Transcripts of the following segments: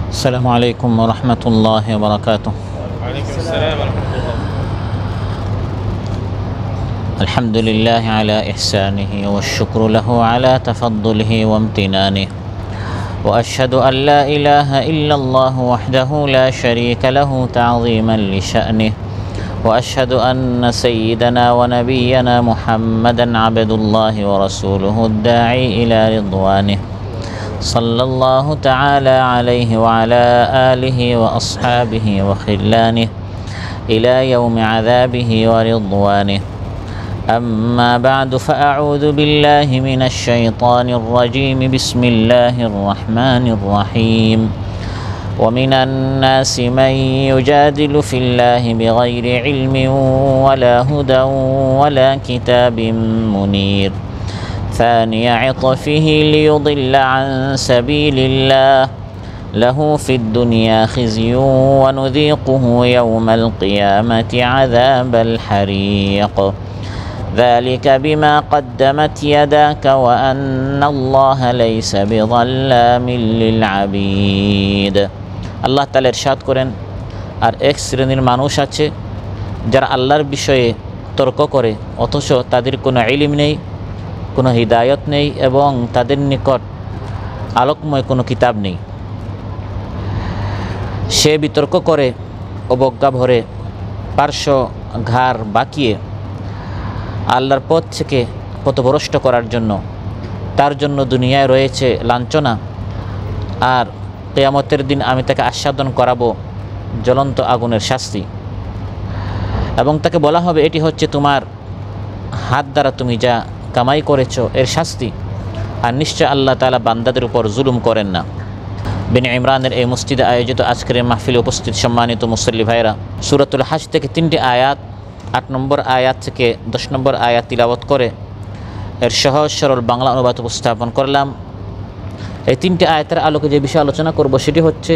السلام عليكم ورحمة الله وبركاته. وعليكم السلام ورحمة الله. الحمد لله على إحسانه والشكر له على تفضله وامتنانه، وأشهد أن لا إله إلا الله وحده لا شريك له تعظيما لشأنه، وأشهد أن سيدنا ونبينا محمدا عبد الله ورسوله الداعي إلى رضوانه، صلى الله تعالى عليه وعلى آله وأصحابه وخلانه إلى يوم عذابه ورضوانه. أما بعد، فأعوذ بالله من الشيطان الرجيم. بسم الله الرحمن الرحيم. ومن الناس من يجادل في الله بغير علم ولا هدى ولا كتاب منير، ثاني عطفه ليضل عن سبيل الله، له في الدنيا خزي ونذيقه يوم القيامة عذاب الحريق، ذلك بما قدمت يداك وأن الله ليس بظلام للعبيد। আল্লাহ তাআলা ইরশাদ করেন, আর এক শ্রেণীর মানুষ আছে যারা আল্লাহর বিষয়ে তর্ক করে অথচ তাদের কোনো ইলম নেই, কোনো হিদায়ত নেই এবং তাদের নিকট আলোকময় কোনো কিতাব নেই। সে বিতর্ক করে অবজ্ঞা ভরে পার্শ্ব ঘাড় বাঁকিয়ে আল্লাহর পথ থেকে পথভ্রষ্ট করার জন্য। তার জন্য দুনিয়ায় রয়েছে লাঞ্ছনা, আর কিয়ামতের দিন আমি তাকে আস্বাদন করাবো জ্বলন্ত আগুনের শাস্তি, এবং তাকে বলা হবে এটি হচ্ছে তোমার হাত দ্বারা তুমি যা কামাই করেছো এর শাস্তি। আর নিশ্চয় আল্লাহ তাআলা বান্দাদের উপর জুলুম করেন না। বিন ইমরানের এই মসজিদে আয়োজিত আজকের এই মাহফিলে উপস্থিত সম্মানিত মুসল্লি ভাইরা, সূরাতুল হাজ থেকে 3টি আয়াত, 8 নম্বর আয়াত থেকে 10 নম্বর আয়াত তিলাওয়াত করে এর সহজ সরল বাংলা অনুবাদ উপস্থাপন করলাম। এই 3টি আয়াতের আলোকে যে বিষয়ে আলোচনা করব সেটি হচ্ছে,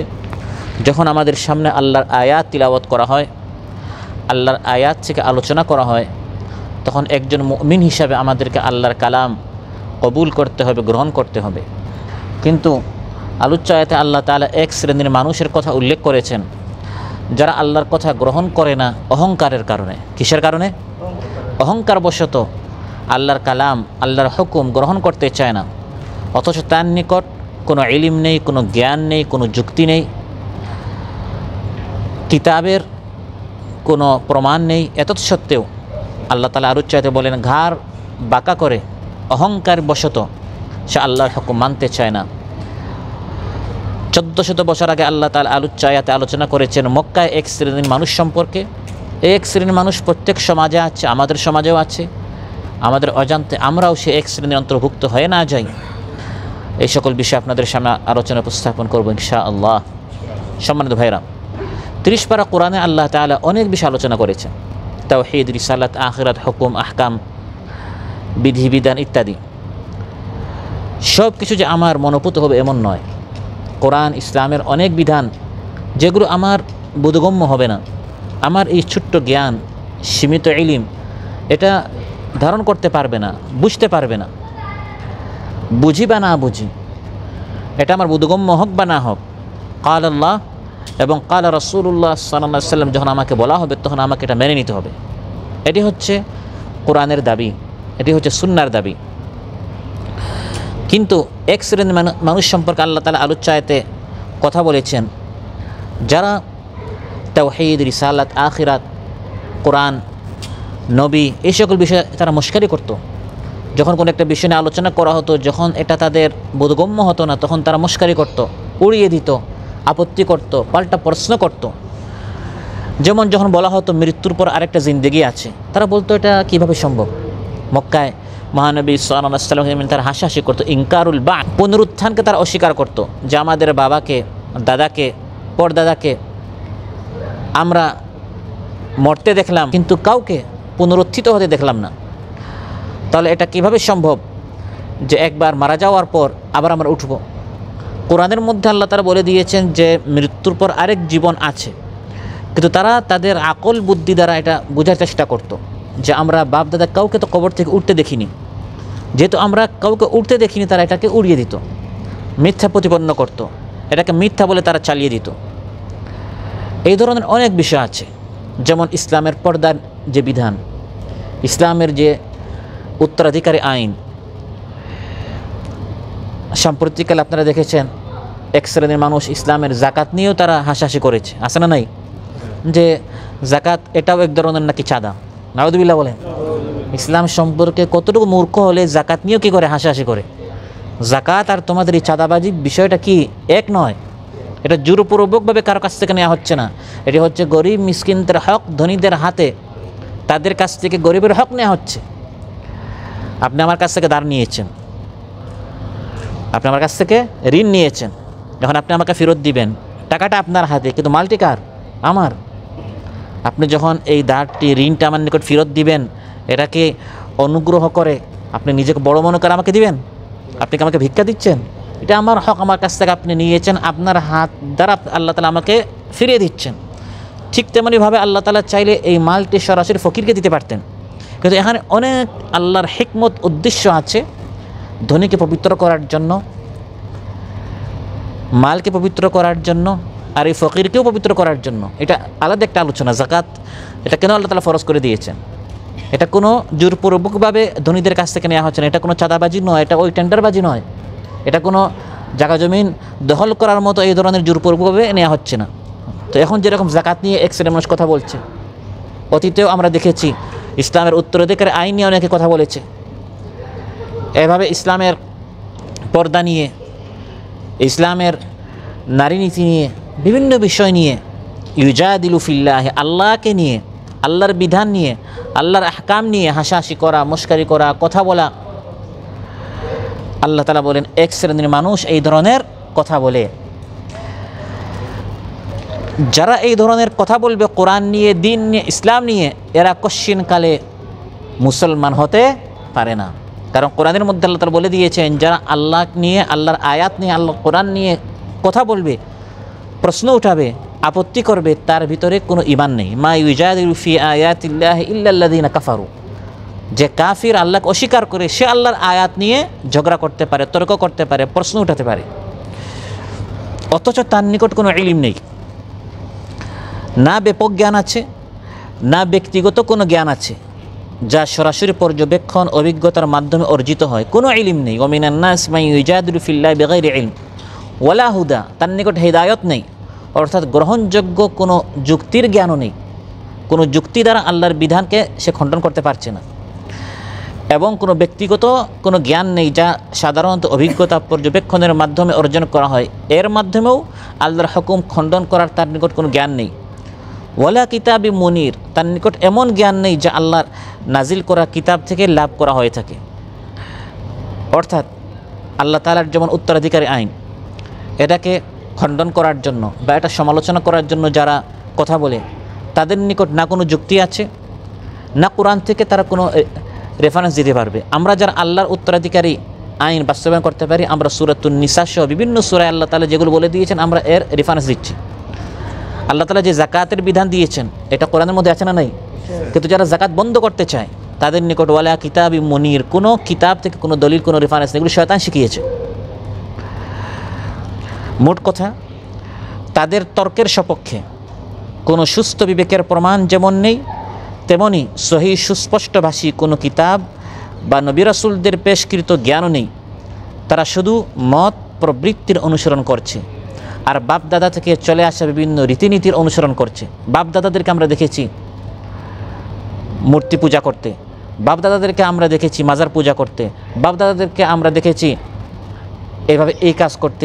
যখন আমাদের সামনে আল্লাহর আয়াত তিলাওয়াত করা হয়, আল্লাহর আয়াত থেকে আলোচনা করা হয়, তখন একজন মুমিন হিসাবে আমাদেরকে আল্লাহর কালাম কবুল করতে হবে, গ্রহণ করতে হবে। কিন্তু আলোচ্য আয়াতে আল্লাহ তাআলা এক শ্রেণীর মানুষের কথা উল্লেখ করেছেন যারা আল্লাহর কথা গ্রহণ করে না অহংকারের কারণে। কিসের কারণে? অহংকারবশত আল্লাহর কালাম, আল্লাহর হুকুম গ্রহণ করতে চায় না, অথচ তার নিকট কোনো ইলম নেই, কোনো জ্ঞান নেই, কোনো যুক্তি নেই, কিতাবের কোনো প্রমাণ নেই। এতৎসত্ত্বেও আল্লাহ তাআলা আলোচ্য আয়াতে বলেন, ঘাড় বাঁকা করে অহংকার বশত সে আল্লাহর হুকুম মানতে চায় না। 1400 বছর আগে আল্লাহ তাআলা আলোচ্য আয়াতে আলোচনা করেছেন মক্কায় এক শ্রেণীর মানুষ সম্পর্কে। এক শ্রেণীর মানুষ প্রত্যেক সমাজে আছে, আমাদের সমাজেও আছে। আমাদের অজান্তে আমরাও সে এক শ্রেণীর অন্তর্ভুক্ত হয়ে না যাই। এই সকল বিষয় আপনাদের সামনে আলোচনা উপস্থাপন করব ইনশাআল্লাহ। সম্মানিত ভাইরা, 30 পারা কোরআনে আল্লাহ তাআলা অনেক বিষয় আলোচনা করেছেন। তাওহীদ, রিসালাত, আখিরাত, হুকুম, আহকাম, বিধিবিধান ইত্যাদি। সব কিছু যে আমার মনোপুত হবে এমন নয়। কোরআন, ইসলামের অনেক বিধান যেগুলো আমার বোধগম্য হবে না, আমার এই ছোট্ট জ্ঞান, সীমিত ইলম এটা ধারণ করতে পারবে না, বুঝতে পারবে না। বুঝি বা না বুঝি, এটা আমার বোধগম্য হোক বা না হোক, কাল আল্লাহ এবং কাল রাসূলুল্লাহ সাল্লাল্লাহু আলাইহি ওয়াসাল্লাম যখন আমাকে বলা হবে তখন আমাকে এটা মেনে নিতে হবে। এটি হচ্ছে কোরআনের দাবি, এটি হচ্ছে সুন্নাহর দাবি। কিন্তু এক শ্রেণীর মানুষ সম্পর্কে আল্লাহ তাআলা আলোচ্য আয়াতে কথা বলেছেন যারা তাওহীদ, রিসালাত, আখিরাত, কোরআন, নবী এই সকল বিষয়ে তারা মশকারি করত। যখন কোনো একটা বিষয় নিয়ে আলোচনা করা হতো, যখন এটা তাদের বোধগম্য হতো না, তখন তারা মশকারি করত, উড়িয়ে দিত, আপত্তি করত, পাল্টা প্রশ্ন করত। যেমন যখন বলা হতো মৃত্যুর পর আরেকটা জিন্দেগি আছে, তারা বলতো এটা কিভাবে সম্ভব। মক্কায় মহানবী সাল্লাল্লাহু আলাইহি ওয়াসাল্লাম তারা হাসাহাসি করতো, ইনকারুল বা'থ, পুনরুত্থানকে তারা অস্বীকার করত, যে আমাদের বাবাকে, দাদাকে, পরদাদাকে আমরা মরতে দেখলাম কিন্তু কাউকে পুনরুত্থিত হতে দেখলাম না। তাহলে এটা কিভাবে সম্ভব যে একবার মারা যাওয়ার পর আবার আমরা উঠব? কোরআনের মধ্যে আল্লাহ তাআলা বলে দিয়েছেন যে মৃত্যুর পর আরেক জীবন আছে, কিন্তু তারা তাদের আকল বুদ্ধি দ্বারা এটা বোঝার চেষ্টা করত যে আমরা বাপ দাদা কাউকে তো কবর থেকে উঠতে দেখিনি, যেহেতু আমরা কাউকে উঠতে দেখিনি তারা এটাকে উড়িয়ে দিত, মিথ্যা প্রতিপন্ন করত। এটাকে মিথ্যা বলে তারা চালিয়ে দিত। এই ধরনের অনেক বিষয় আছে, যেমন ইসলামের পর্দার যে বিধান, ইসলামের যে উত্তরাধিকারী আইন। সাম্প্রতিককালে আপনারা দেখেছেন এক শ্রেণীর মানুষ ইসলামের জাকাত নিয়েও তারা হাসাহাসি করেছে, আছে না নাই? যে জাকাত এটাও এক ধরনের নাকি চাঁদা। নাউযুবিল্লাহ বলেন। ইসলাম সম্পর্কে কতটুকু মূর্খ হলে জাকাত নিয়েও কী করে হাসাহাসি করে। জাকাত আর তোমাদের এই চাঁদাবাজি বিষয়টা কি এক নয়। এটা জোরপূর্বকভাবে কারো কাছ থেকে নেওয়া হচ্ছে না, এটি হচ্ছে গরিব মিসকিনদের হক, ধনীদের হাতে তাদের কাছ থেকে গরিবের হক নেওয়া হচ্ছে। আপনি আমার কাছ থেকে ধার নিয়েছেন, আপনি আমার কাছ থেকে ঋণ নিয়েছেন, যখন আপনি আমাকে ফেরত দিবেন টাকাটা আপনার হাতে, কিন্তু মালটি কার? আমার। আপনি যখন এই ধারটি ঋণটা আমার নিকট ফেরত দিবেন, এটাকে অনুগ্রহ করে আপনি নিজেকে বড় মনে করে আমাকে দিবেন? আপনি কি আমাকে ভিক্ষা দিচ্ছেন? এটা আমার হক, আমার কাছ থেকে আপনি নিয়েছেন, আপনার হাত দ্বারা আল্লাহ তাআলা আমাকে ফিরিয়ে দিচ্ছেন। ঠিক তেমনিভাবে আল্লাহ তাআলা চাইলে এই মালটি সরাসরি ফকিরকে দিতে পারতেন, কিন্তু এখানে অনেক আল্লাহর হিকমত উদ্দেশ্য আছে ধনীকে পবিত্র করার জন্য, মালকে পবিত্র করার জন্য, আর এই ফকিরকেও পবিত্র করার জন্য। এটা আলাদা একটা আলোচনা। জাকাত এটা কেন আল্লাহ তাআলা ফরজ করে দিয়েছেন? এটা কোনো জোরপূর্বকভাবে ধনীদের কাছ থেকে নেওয়া হচ্ছে না, এটা কোনো চাঁদাবাজি নয়, এটা ওই টেন্ডারবাজি নয়, এটা কোনো জায়গা জমিন দখল করার মতো এই ধরনের জোরপূর্বকভাবে নেওয়া হচ্ছে না। তো এখন যেরকম জাকাত নিয়ে এক শ্রেণীর মানুষ কথা বলছে, অতীতেও আমরা দেখেছি ইসলামের উত্তরাধিকার আইন নিয়ে অনেকে কথা বলেছে। এভাবে ইসলামের পর্দা নিয়ে, ইসলামের নারী নীতি নিয়ে, বিভিন্ন বিষয় নিয়ে ইউজাদিলু ফিল্লাহ, আল্লাহকে নিয়ে, আল্লাহর বিধান নিয়ে, আল্লাহর আহকাম নিয়ে হাসাহাসি করা, মস্কারি করা, কথা বলা। আল্লাহ তাআলা বলেন এক শ্রেণীর মানুষ এই ধরনের কথা বলে। যারা এই ধরনের কথা বলবে কোরআন নিয়ে, দিন নিয়ে, ইসলাম নিয়ে, এরা কশ্চিনকালে মুসলমান হতে পারে না। কারণ কোরআনের মধ্যে আল্লাহ তাআলা বলে দিয়েছেন, যারা আল্লাহ নিয়ে, আল্লাহর আয়াত নিয়ে, আল্লাহ কোরআন নিয়ে কথা বলবে, প্রশ্ন উঠাবে, আপত্তি করবে, তার ভিতরে কোনো ঈমান নেই। মা ইউজাদিলু ফি আয়াতিল্লাহি ইল্লাল্লাযিনা কাফারু। যে কাফির, আল্লাহকে অস্বীকার করে, সে আল্লাহর আয়াত নিয়ে ঝগড়া করতে পারে, তর্ক করতে পারে, প্রশ্ন উঠাতে পারে, অথচ তার নিকট কোনো ইলম নেই, না ব্যাপক জ্ঞান আছে, না ব্যক্তিগত কোনো জ্ঞান আছে যা সরাসরি পর্যবেক্ষণ অভিজ্ঞতার মাধ্যমে অর্জিত হয়। কোনো ইলম নেই। ওয়া মিনান নাস মান ইউজাদিলু ফিল্লাহি বিগাইরি ইলম ওয়ালা হুদা। তার নিকট হিদায়ত নেই, অর্থাৎ গ্রহণযোগ্য কোনো যুক্তির জ্ঞানও নেই। কোনো যুক্তি দ্বারা আল্লাহর বিধানকে সে খণ্ডন করতে পারছে না, এবং কোনো ব্যক্তিগত কোনো জ্ঞান নেই যা সাধারণত অভিজ্ঞতা পর্যবেক্ষণের মাধ্যমে অর্জন করা হয়। এর মাধ্যমেও আল্লাহর হুকুম খণ্ডন করার তার নিকট কোনো জ্ঞান নেই। ওয়ালা কিতাবি মুনির, তার নিকট এমন জ্ঞান নেই যা আল্লাহর নাজিল করা কিতাব থেকে লাভ করা হয়ে থাকে। অর্থাৎ আল্লাহ তাআলার যেমন উত্তরাধিকারী আইন, এটাকে খণ্ডন করার জন্য বা এটা সমালোচনা করার জন্য যারা কথা বলে, তাদের নিকট না কোনো যুক্তি আছে, না কোরআন থেকে তারা কোনো রেফারেন্স দিতে পারবে। আমরা যারা আল্লাহর উত্তরাধিকারী আইন বাস্তবায়ন করতে পারি, আমরা সূরাতুন নিসা সহ বিভিন্ন সূরায় আল্লাহ তাআলা যেগুলো বলে দিয়েছেন আমরা এর রেফারেন্স দিচ্ছি। আল্লাহ তাআলা যে জাকাতের বিধান দিয়েছেন এটা কোরআনের মধ্যে আছে না নাই? কিন্তু যারা জাকাত বন্ধ করতে চায় তাদের নিকট ওয়ালা কিতাবি মুনির, কোনো কিতাব থেকে কোনো দলিল, কোনো রেফারেন্স নেই, এগুলো শয়তান শিখিয়েছে। মোট কথা, তাদের তর্কের সপক্ষে কোনো সুস্থ বিবেকের প্রমাণ যেমন নেই, তেমনি সহি সুস্পষ্টভাষী কোনো কিতাব বা নবী রাসূলদের পেশকৃত জ্ঞানও নেই। তারা শুধু মত প্রবৃত্তির অনুসরণ করছে আর বাপদাদা থেকে চলে আসা বিভিন্ন রীতিনীতির অনুসরণ করছে। বাপদাদাদেরকে আমরা দেখেছি মূর্তি পূজা করতে, বাপদাদাদেরকে আমরা দেখেছি মাজার পূজা করতে, বাপদাদাদেরকে আমরা দেখেছি এভাবে এই কাজ করতে।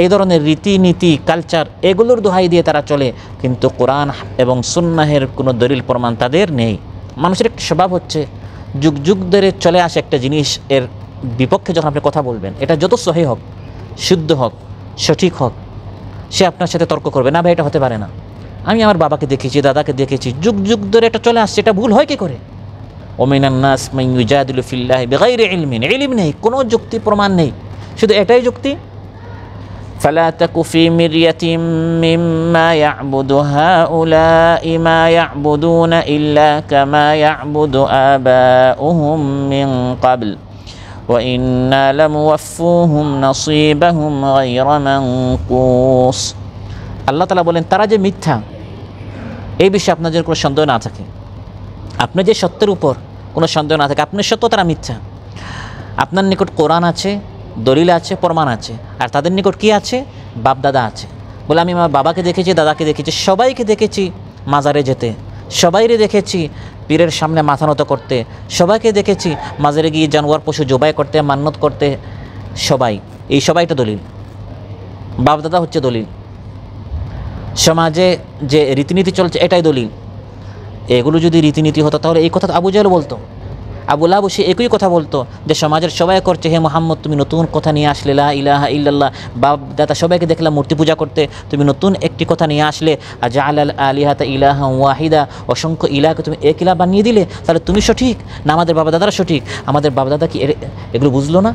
এই ধরনের রীতিনীতি, কালচার, এগুলোর দোহাই দিয়ে তারা চলে, কিন্তু কোরআন এবং সুন্নাহের কোনো দলিল প্রমাণ তাদের নেই। মানুষের একটা স্বভাব হচ্ছে যুগ যুগ ধরে চলে আসে একটা জিনিস, এর বিপক্ষে যখন আপনি কথা বলবেন, এটা যত সহি হোক, শুদ্ধ হোক, সঠিক হোক, সে আপনার সাথে তর্ক করবে না। ভাই এটা হতে পারে না। আমি আমার বাবাকে দেখেছি, দাদাকে দেখেছি, যুগ যুগ ধরে এটা চলে আসছে, এটা ভুল হয় কী করে? ওয়া মিনান নাস মান ইউজাদিলু ফিল্লাহি বিগাইরি ইলমিন, ইলম নেই, কোনো যুক্তি প্রমাণ নেই, শুধু এটাই যুক্তি। ফালা তাকু ফি মিরয়াতিম মিম্মা ইয়াবুদু হাউলাই মা ইয়াবুদুনা ইল্লা কামা ইয়াবুদু আবাউহুম মিন ক্বাবল وإنا لموفوهم نصيبهم غير منقوص। আল্লাহ তাআলা বলেন তারা যে মিথ্যা এই বিষয়ে আপনার যদি কোনো সন্দেহ না থাকে, আপনি যে সত্যের উপর কোনো সন্দেহ না থাকে, আপনার সত্য তারা মিথ্যা। আপনার নিকট কোরআন আছে, দলিল আছে, প্রমাণ আছে, আর তাদের নিকট কি আছে? বাপদাদা আছে। বলে আমি আমার বাবাকে দেখেছি, দাদাকে দেখেছি, সবাইকে দেখেছি মাজারে যেতে, সবাইরে দেখেছি পীরের সামনে মাথা নত করতে, সবাইকে দেখেছি মাজারে গিয়ে জানোয়ার পশু জবাই করতে, মান্নত করতে, সবাই, এই সবাইটা দলিল। বাপদাদা হচ্ছে দলিল। সমাজে যে রীতিনীতি চলছে এটাই দলিল। এগুলো যদি রীতিনীতি হতো তাহলে এই কথা আবু জাহেল বলতো, আবু লাহাব সে একই কথা বলতো যে সমাজের সবাই করছে, হে মুহাম্মদ তুমি নতুন কথা নিয়ে আসলে, লা ইলাহা ইল্লাল্লাহ, বাপ দাদা সবাইকে দেখলাম মূর্তি পূজা করতে, তুমি নতুন একটি কথা নিয়ে আসলে, আজআলাল আলিহাতা ইলাহান ওয়াহিদা, অসংখ্য ইলাহকে তুমি এক ইলাহ বানিয়ে দিলে, তাহলে তুমি সঠিক না আমাদের বাবা দাদারা সঠিক? আমাদের বাবা দাদা কি এগুলো বুঝলো না?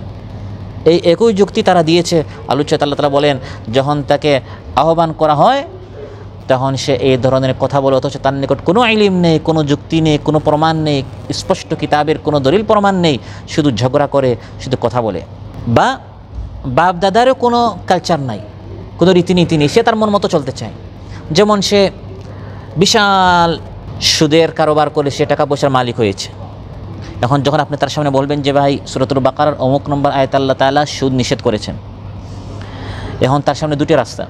এই একই যুক্তি তারা দিয়েছে। আল্লাহ তাআলা বলেন যখন তাকে আহ্বান করা হয় তখন সে এই ধরনের কথা বলে, অথচ তার নিকট কোনো ইলম নেই, কোনো যুক্তি নেই, কোনো প্রমাণ নেই, স্পষ্ট কিতাবের কোনো দলিল প্রমাণ নেই, শুধু ঝগড়া করে, শুধু কথা বলে। বা বাপ দাদারও কোনো কালচার নাই, কোনো রীতিনীতি নেই, সে তার মন মতো চলতে চায়। যেমন সে বিশাল সুদের কারোবার করে সে টাকা পয়সার মালিক হয়েছে। এখন যখন আপনি তার সামনে বলবেন যে ভাই সূরাতুল বাকারার অমুক নম্বর আয়াত আল্লাহ তাআলা সুদ নিষেধ করেছেন, এখন তার সামনে দুটি রাস্তা,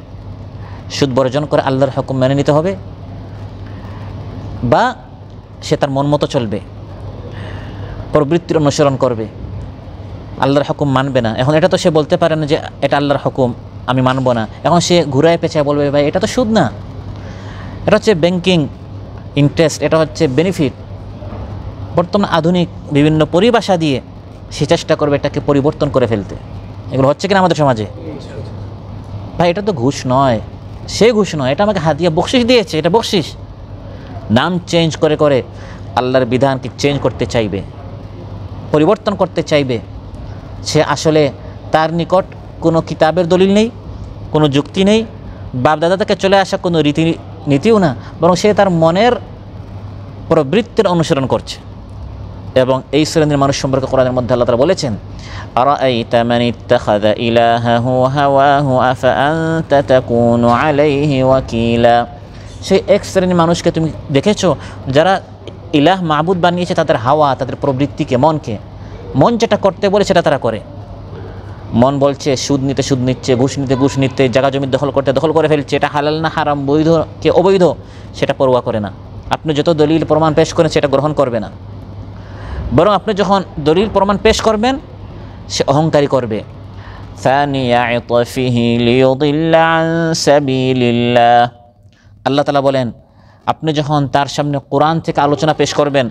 সুদ বর্জন করে আল্লাহর হুকুম মেনে নিতে হবে, বা সে তার মন মতো চলবে, প্রবৃত্তির অনুসরণ করবে, আল্লাহর হুকুম মানবে না। এখন এটা তো সে বলতে পারে না যে এটা আল্লাহর হুকুম আমি মানব না, এখন সে ঘুরায় পেঁচায় বলবে ভাই এটা তো সুদ না, এটা হচ্ছে ব্যাংকিং ইন্টারেস্ট, এটা হচ্ছে বেনিফিট। বর্তমান আধুনিক বিভিন্ন পরিভাষা দিয়ে সে চেষ্টা করবে এটাকে পরিবর্তন করে ফেলতে। এগুলো হচ্ছে কিনা আমাদের সমাজে? ভাই এটা তো ঘুষ নয়, সে ঘুষ নয়, এটা আমাকে হাদিয়া বকশিশ দিয়েছে, এটা বকশিশ। নাম চেঞ্জ করে করে আল্লাহর বিধানকে চেঞ্জ করতে চাইবে, পরিবর্তন করতে চাইবে। সে আসলে তার নিকট কোনো কিতাবের দলিল নেই, কোনো যুক্তি নেই, বাপদাদা থেকে চলে আসা কোনো রীতিনীতিও না, বরং সে তার মনের প্রবৃত্তির অনুসরণ করছে। এবং এই শ্রেণীর মানুষ সম্পর্কে কোরআনের মধ্যে আল্লাহ তাআলা বলেছেন, আরাআইতা মান ইত্তাখাযা ইলাহাহু হাওয়াহু আফাআনতা তাকুনু আলাইহি ওয়াকিলা। সেই এক শ্রেণীর মানুষকে তুমি দেখেছো যারা ইলাহ মাবুদ বানিয়েছে তাদের হাওয়া, তাদের প্রবৃত্তিকে, মনকে, মন যেটা করতে বলে সেটা তারা করে। মন বলছে সুদ নিতে সুদ নিচ্ছে, ঘুষ নিতে ঘুষ নিতে, জায়গা জমি দখল করতে দখল করে ফেলছে, এটা হালাল না হারাম, বৈধ কে অবৈধ সেটা পরোয়া করে না। আপনি যত দলিল প্রমাণ পেশ করেন সেটা গ্রহণ করবে না, বরং আপনি যখন দলিল প্রমাণ পেশ করবেন সে অহংকারী করবে। আল্লাহ তাআলা বলেন আপনি যখন তার সামনে কোরআন থেকে আলোচনা পেশ করবেন,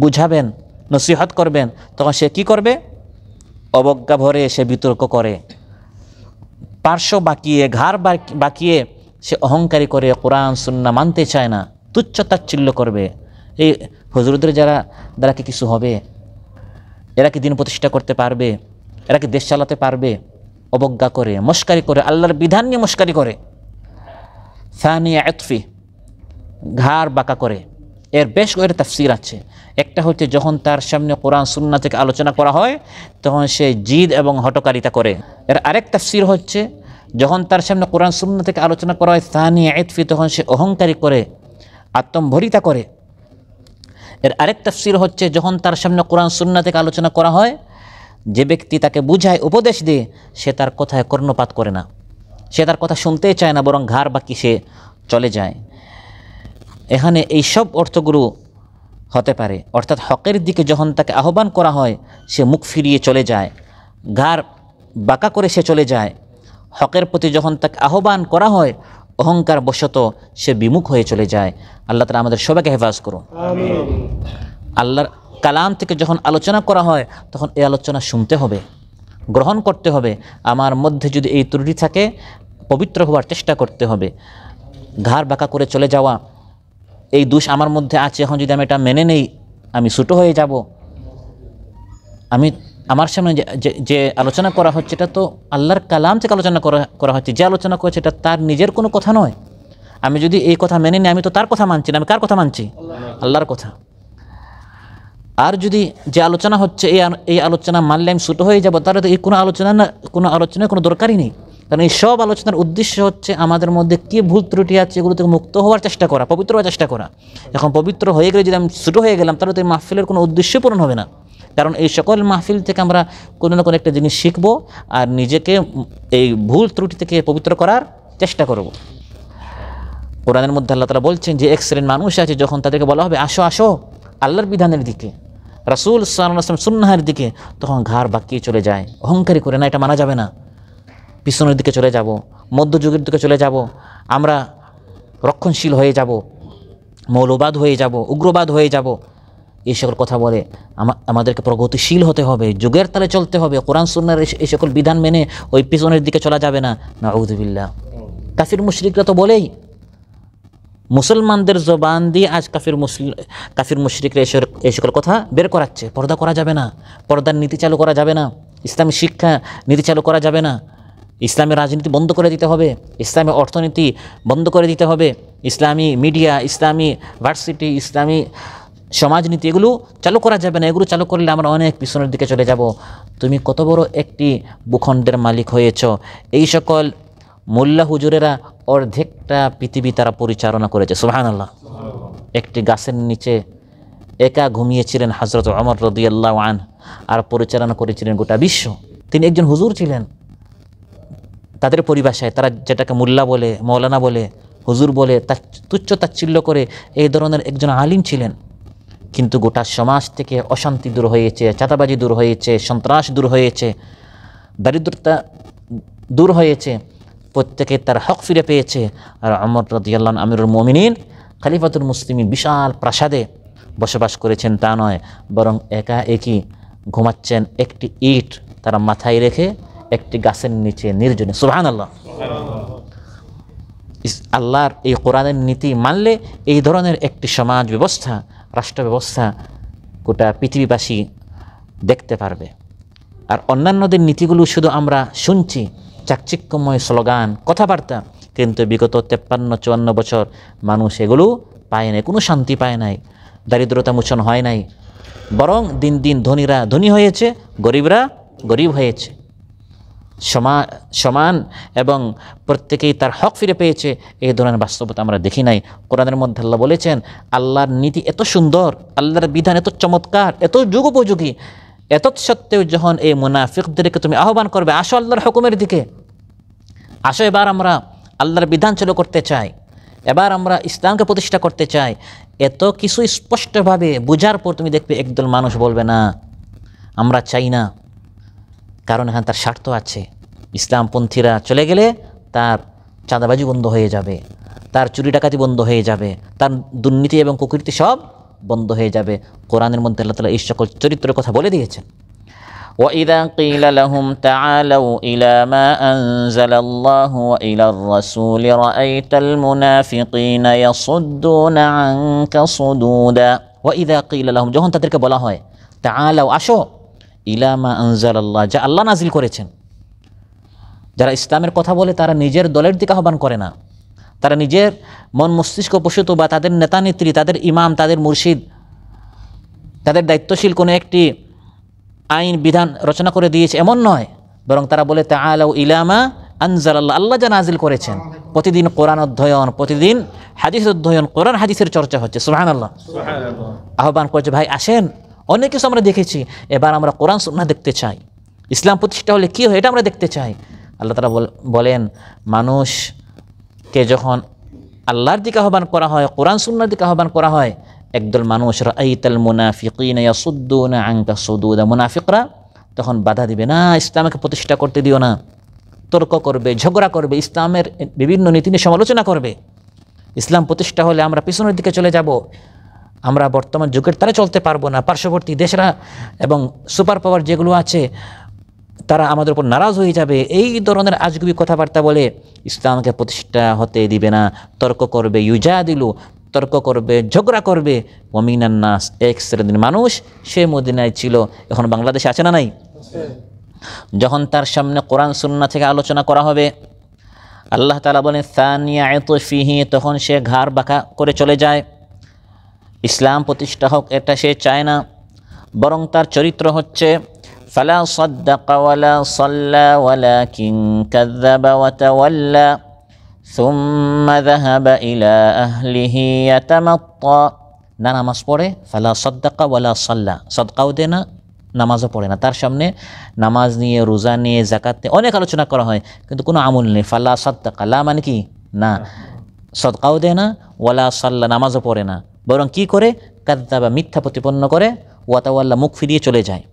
বুঝাবেন, নসিহত করবেন, তখন সে কি করবে? অবজ্ঞা ভরে সে বিতর্ক করে, পার্শ্ব বাঁকিয়ে, ঘাড় বাঁকিয়ে সে অহংকারী করে, কোরআন সুন্নাহ মানতে চায় না, তুচ্ছ তাচ্ছিল্য করবে। এই হুজুরদের দ্বারা কি কিছু হবে? এরা কি দিন প্রতিষ্ঠা করতে পারবে? এরা কি দেশ চালাতে পারবে? অবজ্ঞা করে, মস্কারি করে, আল্লাহর বিধান নিয়ে মস্কারি করে। সানিয়া আতফি, ঘাড় বাঁকা করে। এর বেশ কয়েকটা তাফসীর আছে। একটা হচ্ছে যখন তার সামনে কোরআন সুন্নাহ থেকে আলোচনা করা হয় তখন সে জিদ এবং হটকারিতা করে। এর আরেক তাফসীর হচ্ছে যখন তার সামনে কোরআন সুন্নাহ থেকে আলোচনা করা হয় সানিয়া আতফি, তখন সে অহংকারী করে, আত্মম্ভরিতা করে। এর আরেক তাফসীর হচ্ছে যখন তার সামনে কোরআন সুন্নাহ থেকে আলোচনা করা হয়, যে ব্যক্তি তাকে বুঝায়, উপদেশ দিয়ে, সে তার কথায় কর্ণপাত করে না, সে তার কথা শুনতেই চায় না, বরং ঘাড় বাঁকি সে চলে যায়। এখানে এই সব অর্থগুলো হতে পারে। অর্থাৎ হকের দিকে যখন তাকে আহ্বান করা হয় সে মুখ ফিরিয়ে চলে যায়, ঘাড় বাঁকা করে সে চলে যায়। হকের প্রতি যখন তাকে আহ্বান করা হয় অহংকার বশত সে বিমুখ হয়ে চলে যায়। আল্লাহ তাআলা আমাদের সবাইকে হেফাজ করুন। আমিন। আল্লাহর কালাম থেকে যখন আলোচনা করা হয় তখন এই আলোচনা শুনতে হবে, গ্রহণ করতে হবে। আমার মধ্যে যদি এই ত্রুটি থাকে পবিত্র হওয়ার চেষ্টা করতে হবে। ঘাড় বাঁকা করে চলে যাওয়া, এই দোষ আমার মধ্যে আছে, এখন যদি আমি এটা মেনে নেই আমি ছোটো হয়ে যাব। আমার সামনে যে আলোচনা করা হচ্ছে এটা তো আল্লাহর কালাম থেকে আলোচনা করা হচ্ছে, যে আলোচনা করছে এটা তার নিজের কোনো কথা নয়। আমি যদি এই কথা মেনে নিই আমি তো তার কথা মানছি না, আমি কার কথা মানছি? আল্লাহর কথা। আর যদি যে আলোচনা হচ্ছে এই আলোচনা মানলে আমি ছোটো হয়ে যাবো, তাহলে তো এই কোনো আলোচনার কোনো দরকারই নেই। কারণ এই সব আলোচনার উদ্দেশ্য হচ্ছে আমাদের মধ্যে কী ভুল ত্রুটি আছে এগুলো থেকে মুক্ত হওয়ার চেষ্টা করা, পবিত্র হওয়ার চেষ্টা করা। এখন পবিত্র হয়ে গেলে যদি আমি ছোটো হয়ে গেলাম, তাহলে তো এই মাহফিলের কোনো উদ্দেশ্য পূরণ হবে না। কারণ এই সকল মাহফিল থেকে আমরা কোনো না কোনো একটা জিনিস শিখবো আর নিজেকে এই ভুল ত্রুটি থেকে পবিত্র করার চেষ্টা করব। কোরআনের মধ্যে আল্লাহ তাআলা বলছেন যে এক শ্রেণীর মানুষ আছে, যখন তাদেরকে বলা হবে আসো আসো আল্লাহর বিধানের দিকে, রাসূল সাল্লাল্লাহু আলাইহি ওয়াসাল্লাম সুন্নাহের দিকে, তখন ঘাড় বাঁকিয়ে চলে যায়, অহংকারী করে, না এটা মানা যাবে না, পিছনের দিকে চলে যাব, মধ্যযুগের দিকে চলে যাব, আমরা রক্ষণশীল হয়ে যাব, মৌলবাদ হয়ে যাব, উগ্রবাদ হয়ে যাব, এই সকল কথা বলে। আমাদেরকে প্রগতিশীল হতে হবে, যুগের তালে চলতে হবে, কোরআন সুন্নাহর এই সকল বিধান মেনে ওই পিছনের দিকে চলা যাবে না। নাউযুবিল্লাহ। কাফির মুশরিকরা তো বলেই, মুসলমানদের জবান দিয়ে আজ কাফির মুশরিকরা এই সকল কথা বের করাচ্ছে। পর্দা করা যাবে না, পর্দার নীতি চালু করা যাবে না, ইসলামী শিক্ষা নীতি চালু করা যাবে না, ইসলামী রাজনীতি বন্ধ করে দিতে হবে, ইসলামী অর্থনীতি বন্ধ করে দিতে হবে, ইসলামী মিডিয়া, ইসলামী ভার্সিটি, ইসলামী সমাজনীতি এগুলো চালু করা যাবে না। এগুলো চালু করলে আমরা অনেক পিছনের দিকে চলে যাব। তুমি কত বড় একটি ভূখণ্ডের মালিক হয়েছ, এই সকল মোল্লা হুজুরেরা অর্ধেকটা পৃথিবী তারা পরিচালনা করেছে। সুবহানাল্লাহ। একটি গাছের নিচে একা ঘুমিয়েছিলেন হযরত ওমর রাদিয়াল্লাহু আনহু, আর পরিচালনা করেছিলেন গোটা বিশ্ব। তিনি একজন হুজুর ছিলেন, তাদের পরিভাষায় তারা যেটাকে মোল্লা বলে, মৌলানা বলে, হুজুর বলে, তার তুচ্ছ তাচ্ছিল্য করে এই ধরনের একজন আলিম ছিলেন। কিন্তু গোটা সমাজ থেকে অশান্তি দূর হয়েছে, চাঁদাবাজি দূর হয়েছে, সন্ত্রাস দূর হয়েছে, দারিদ্রতা দূর হয়েছে, প্রত্যেকে তার হক ফিরে পেয়েছে। আর ওমর রাদিয়াল্লাহু আনহু আমিরুল মুমিনিন খলিফাতুল মুসলিমিন বিশাল প্রাসাদে বসবাস করেছেন তা নয়, বরং একা একই ঘুমাচ্ছেন, একটি ইট তারা মাথায় রেখে একটি গাছের নিচে নির্জনে। সুবহানাল্লাহ। আল্লাহর এই কোরআনের নীতি মানলে এই ধরনের একটি সমাজ ব্যবস্থা, রাষ্ট্র ব্যবস্থা গোটা পৃথিবীবাসী দেখতে পারবে। আর অন্যান্যদের নীতিগুলো শুধু আমরা শুনছি, চাকচিক্যময় স্লোগান, কথাবার্তা, কিন্তু বিগত 53-54 বছর মানুষ এগুলো পায় নাই, কোনো শান্তি পায় নাই, দারিদ্রতা মোচন হয় নাই, বরং দিন দিন ধনীরা ধনী হয়েছে, গরিবরা গরিব হয়েছে, সমান এবং প্রত্যেকেই তার হক ফিরে পেয়েছে। এই ধরনের বাস্তবতা আমরা দেখি নাই। কোরআনের মধ্যে আল্লাহ বলেছেন আল্লাহর নীতি এত সুন্দর, আল্লাহর বিধান এত চমৎকার, এত যুগোপযোগী, এত সত্ত্বেও যখন এই মুনাফিকদেরকে তুমি আহ্বান করবে আসো আল্লাহর হুকুমের দিকে, আসো এবার আমরা আল্লাহর বিধান চালু করতে চাই, এবার আমরা ইসলামকে প্রতিষ্ঠা করতে চাই, এত কিছু স্পষ্টভাবে বুঝার পর তুমি দেখবে একদল মানুষ বলবে না আমরা চাই না, কারণ এখানে তার স্বার্থ আছে। ইসলামপন্থীরা চলে গেলে তার চাঁদাবাজি বন্ধ হয়ে যাবে, তার চুরি ডাকাতি বন্ধ হয়ে যাবে, তার দুর্নীতি এবং কুকীর্তি সব বন্ধ হয়ে যাবে। কোরআনের মধ্যে আল্লাহ তাআলা এই সকল চরিত্রের কথা বলে দিয়েছেন। وَإِذَا قِيلَ لَهُمْ تَعَالَوْا إِلَى مَا أَنزَلَ اللَّهُ وَإِلَى الرَّسُولِ رَأَيْتَ الْمُنَافِقِينَ يَصُدُّونَ عَنكَ صُدُودًا وَإِذَا قِيلَ لَهُمْ, যখন তাদেরকে বলা হয় তাআলাও আসো, ইলা মা আনজালাল্লাহ, যা আল্লাহ নাজিল করেছেন। যারা ইসলামের কথা বলে তারা নিজের দলের দিকে আহ্বান করে না, তারা নিজের মন মস্তিষ্ক প্রসূত বা তাদের নেতা নেত্রী, তাদের ইমাম, তাদের মুর্শিদ, তাদের দায়িত্বশীল কোনো একটি আইন বিধান রচনা করে দিয়েছে এমন নয়, বরং তারা বলে তাআলাউ ইলা মা আনজালাল্লাহ, আল্লাহ যা নাজিল করেছেন। প্রতিদিন কোরআন অধ্যয়ন, প্রতিদিন হাদিস অধ্যয়ন, কোরআন হাদিসের চর্চা হচ্ছে। সুবহানাল্লাহ। আহ্বান করছে ভাই আসেন, অনেক কিছু আমরা দেখেছি, এবার আমরা কোরআন সুন্নাহ দেখতে চাই, ইসলাম প্রতিষ্ঠা হলে কী হয় এটা আমরা দেখতে চাই। আল্লাহ তাআলা বলেন মানুষকে যখন আল্লাহর দিকে আহ্বান করা হয়, কোরআন সুন্নাহর দিকে আহ্বান করা হয়, একদল মানুষ রাআইতাল মুনাফিকিনা ইয়াসুদ্দুনা আনকা সুদুদা, মুনাফিকরা তখন বাধা দিবে না, ইসলামকে প্রতিষ্ঠা করতে দিও না, তর্ক করবে, ঝগড়া করবে, ইসলামের বিভিন্ন নীতি নিয়ে সমালোচনা করবে। ইসলাম প্রতিষ্ঠা হলে আমরা পিছনের দিকে চলে যাব, আমরা বর্তমান যুগের তারা চলতে পারবো না, পার্শ্ববর্তী দেশরা এবং সুপার পাওয়ার যেগুলো আছে তারা আমাদের উপর নারাজ হয়ে যাবে, এই ধরনের আজগুবি কথাবার্তা বলে ইসলামকে প্রতিষ্ঠা হতে দিবে না, তর্ক করবে, ইউজাদিলু, তর্ক করবে, ঝগড়া করবে। ওয়ামিনান নাস, এক শ্রেণীর মানুষ, সে মদিনায় ছিল, এখন বাংলাদেশে আছে না নাই? যখন তার সামনে কোরআন সুন্নাহ থেকে আলোচনা করা হবে, আল্লাহ তাআলা বলেন সানিয়া ইতফিহি, তখন সে ঘাড় বাঁকা করে চলে যায়, ইসলাম প্রতিষ্ঠা হোক এটা সে চায় না। বরং তার চরিত্র হচ্ছে ফালা সাদ্দাকা ওয়ালা সাল্লা ওয়ালাকিন কাযযাবা ওয়া তাওয়াল্লা সুম্মা যাহাবা ইলা আহলিহি ইয়াতামাত্তা। না নামাজ পড়ে, ফালা সাদ্দাকা ওয়ালা সাল্লা, সাদকাও দেয় না, নামাজও পড়ে না। তার সামনে নামাজ নিয়ে, রোজা নিয়ে, যাকাত নিয়ে অনেক আলোচনা করা হয়, কিন্তু কোনো আমল নেই। ফালা সাদ্দাকা, লা মানে কি না, সাদকাও দেয় না, ওয়ালা সাল্লা নামাজও পড়ে না, বরং কি করে কাযযাবা মিথ্যা প্রতিপন্ন করে, ওয়া তাওয়াল্লা মুখ ফিরিয়ে চলে যায়।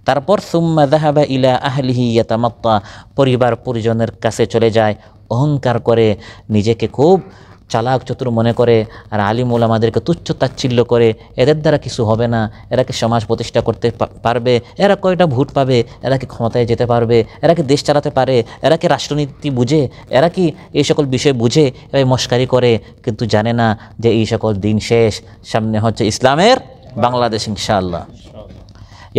তারপর সুম্মা যাহাবা ইলা আহলিহি ইয়াতামাত্তা, পরিবার পরিজনের কাছে চলে যায়, অহংকার করে, নিজেকে খুব চালাক চতুর মনে করে, আর আলিম ওলামাদেরকে তুচ্ছ তাচ্ছিল্য করে, এদের দ্বারা কিছু হবে না, এরা কি সমাজ প্রতিষ্ঠা করতে পারবে, এরা কয়টা ভোট পাবে, এরা কি ক্ষমতায় যেতে পারবে, এরা কি দেশ চালাতে পারে, এরা কি রাষ্ট্রনীতি বুঝে, এরা কি এই সকল বিষয় বুঝে, এরা মস্কারি করে, কিন্তু জানে না যে এই সকল দিন শেষ, সামনে হচ্ছে ইসলামের বাংলাদেশ ইনশাআল্লাহ।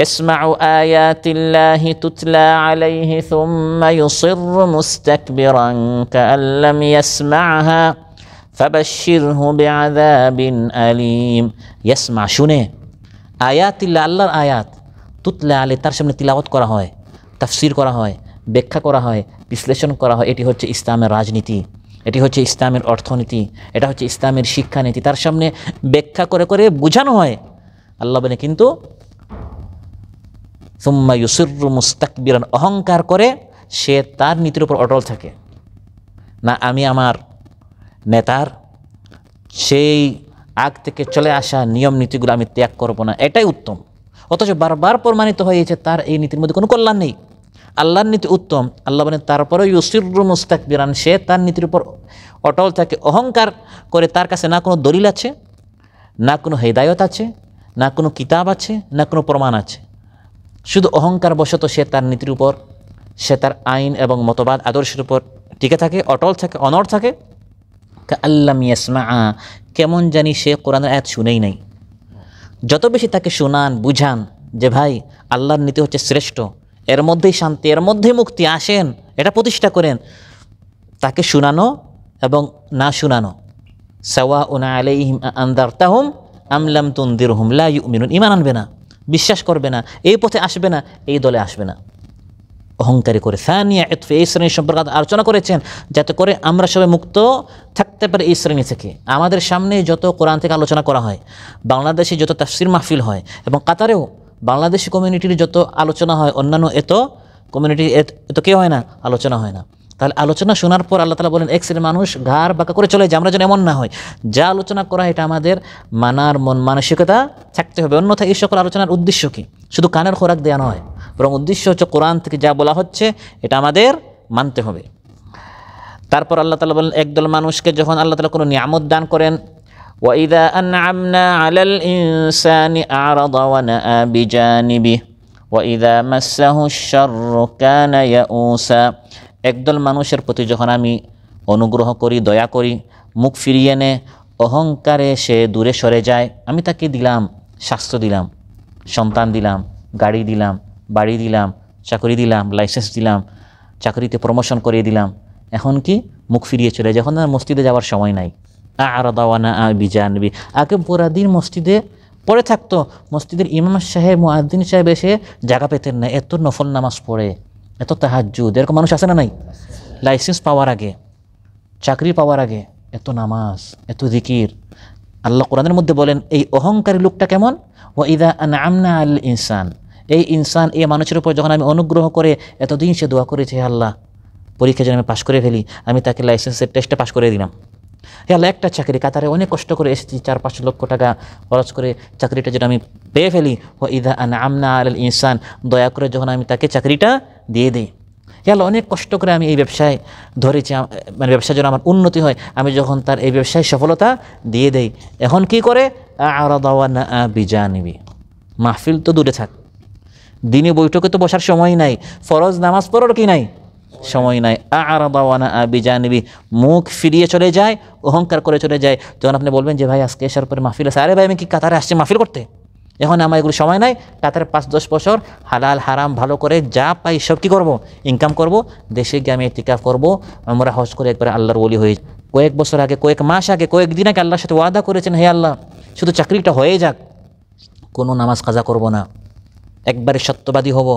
يسمع آيات الله تتلى عليه ثم يصر مستكبرا كأن لم يسمعها فبشره بعذاب أليم। يسمع শুনে, আয়াতিল্লাহ আল্লাহর আয়াত, তুতলা আলাইহি তার সামনে তিলাওয়াত করা হয়, তাফসীর করা হয়, ব্যাখ্যা করা হয়, বিশ্লেষণ করা হয়। এটি হচ্ছে ইসলামের রাজনীতি, এটি হচ্ছে ইসলামের অর্থনীতি, এটা হচ্ছে ইসলামের শিক্ষানীতি। তার সামনে ব্যাখ্যা করে করে বোঝানো হয়। আল্লাহ বলে কিন্তু সুম্মা ইউসিররু মুস্তাকবিরান, অহংকার করে সে তার নীতির উপর অটল থাকে না। আমি আমার নেতার সেই আগ থেকে চলে আসা নিয়ম নীতিগুলো আমি ত্যাগ করব না, এটাই উত্তম। অথচ বারবার প্রমাণিত হয়েছে তার এই নীতির মধ্যে কোনো কল্যাণ নেই। আল্লাহর নীতি উত্তম, আল্লাহ বলেন তারপরে ইউসিররু মুস্তাকবিরান, সে তার নীতির উপর অটল থাকে, অহংকার করে। তার কাছে না কোনো দলিল আছে, না কোনো হেদায়ত আছে, না কোনো কিতাব আছে, না কোনো প্রমাণ আছে। শুধু অহংকার বশত সে তার নীতির উপর, সে তার আইন এবং মতবাদ আদর্শের উপর টিকে থাকে, অটল থাকে, অনড় থাকে। কাআল্লাম ইয়াসমাআ, কেমন জানি সে কোরআনের আয়াত শুনেই নাই। যত বেশি তাকে শোনান, বুঝান যে ভাই আল্লাহর নীতি হচ্ছে শ্রেষ্ঠ, এর মধ্যেই শান্তি, এর মধ্যেই মুক্তি, আসেন এটা প্রতিষ্ঠা করেন, তাকে শোনানো এবং না শোনানো সাওয়াউন আলাইহিম আনযারতাহুম আম লাম তুনদিরহুম লা ইউমিনুন, ঈমান আনবে না, বিশ্বাস করবে না, এই পথে আসবে না, এই দলে আসবে না, অহংকারী করে। সানিয়া ইতফি, এই শ্রেণীর সম্পর্কে আলোচনা করেছেন যাতে করে আমরা সবাই মুক্ত থাকতে পারি এই শ্রেণী থেকে। আমাদের সামনে যত কোরআন থেকে আলোচনা করা হয়, বাংলাদেশে যত তাফসির মাহফিল হয়, এবং কাতারেও বাংলাদেশি কমিউনিটির যত আলোচনা হয়, অন্যান্য এত কমিউনিটি এত কেউ হয় না, আলোচনা হয় না। তাহলে আলোচনা শোনার পর আল্লাহ তাআলা বলেন এক শ্রেণীর মানুষ ঘাড় বাঁকা করে চলে যায়, আমরা যেন এমন না হয়। যা আলোচনা করা হয় এটা আমাদের মানার মন মানসিকতা থাকতে হবে, অন্যথায় এই সকল আলোচনার উদ্দেশ্য কি? শুধু কানের খোরাক দেওয়া নয়, বরং উদ্দেশ্য হচ্ছে কোরআন থেকে যা বলা হচ্ছে এটা আমাদের মানতে হবে। তারপর আল্লাহ তাআলা বলেন একদল মানুষকে যখন আল্লাহ তাআলা কোনো নিয়ামত দান করেন, ওয়াইদা আনআমনা আলাল ইনসানি আ'রাদা ওয়া নাআ বিজানিবিহি ওয়াইদা মাসসাহুশ শাররু কানা ইয়াউসা, একদল মানুষের প্রতি যখন আমি অনুগ্রহ করি, দয়া করি, মুখ ফিরিয়ে নে, অহংকারে সে দূরে সরে যায়। আমি তাকে দিলাম, স্বাস্থ্য দিলাম, সন্তান দিলাম, গাড়ি দিলাম, বাড়ি দিলাম, চাকরি দিলাম, লাইসেন্স দিলাম, চাকরিতে প্রমোশন করিয়ে দিলাম, এখন কি মুখ ফিরিয়ে চলে যায়, এখন আর মসজিদে যাওয়ার সময় নাই। আ'রাদা ওয়া নাআ বিজানিবিহি, আগে পুরা দিন মসজিদে পড়ে থাকতো, মসজিদের ইমাম সাহেব, মুয়াজ্জিন সাহেব এসে জায়গা পেতেন না, এত নফল নামাজ পড়ে, এত তাহাজ্জুদ, এরকম মানুষ আছে না নাই? লাইসেন্স পাওয়ার আগে, চাকরি পাওয়ার আগে এত নামাজ, এত জিকির। আল্লাহ কোরআনের মধ্যে বলেন এই অহংকারী লোকটা কেমন? ওয়াইদা আনআমনা আলাল ইনসান, এই ইনসান, এই মানুষের উপর যখন আমি অনুগ্রহ করে, এতদিন সে দোয়া করেছে আল্লাহ পরীক্ষা যেন আমি পাশ করে ফেলি, আমি তাকে লাইসেন্সের টেস্টে পাশ করে দিলাম। হে আল্লাহ, একটা চাকরি, কাতারে অনেক কষ্ট করে এসেছি, 4-5 লক্ষ টাকা খরচ করে চাকরিটা যেন আমি পেয়ে ফেলি। ওয়াইদা আনআমনা আলাল ইনসান, দয়া করে যখন আমি তাকে চাকরিটা দিয়ে দিই। হে আল্লাহ, অনেক কষ্ট করে আমি এই ব্যবসায় ধরেছি, মানে ব্যবসায় যেন আমার উন্নতি হয়, আমি যখন তার এই ব্যবসায় সফলতা দিয়ে দেই, এখন কি করে? আ'রাদা ওয়া নাআ বিজানিবিহি, মাহফিল তো দূরে থাক, দিনে বৈঠকে তো বসার সময় নাই, ফরজ নামাজ পড়ার কি নাই সময় নাই। আ'রাদা ওয়া নাআ বিজানিবিহি, মুখ ফিরিয়ে চলে যায়, অহংকার করে চলে যায়। যখন আপনি বলবেন যে ভাই আজকে এসার পরে মাহফিল আছে, আরে ভাই আমি কি কাতারে আসছি মাহফিল করতে, এখন আমার এগুলো সময় নাই, কাতারে 5-10 বছর হালাল হারাম ভালো করে যা পাই সব কী করবো, ইনকাম করব, দেশে গিয়ে আমি ইতিকাফ করবো, আমরা হজ করে একবারে আল্লাহর ওলি হয়ে। কয়েক বছর আগে, কয়েক মাস আগে, কয়েকদিন আগে আল্লাহর সাথে ওয়াদা করেছেন, হে আল্লাহ শুধু চাকরিটা হয়ে যাক, কোনো নামাজ কাজা করব না, একবারে সত্যবাদী হব,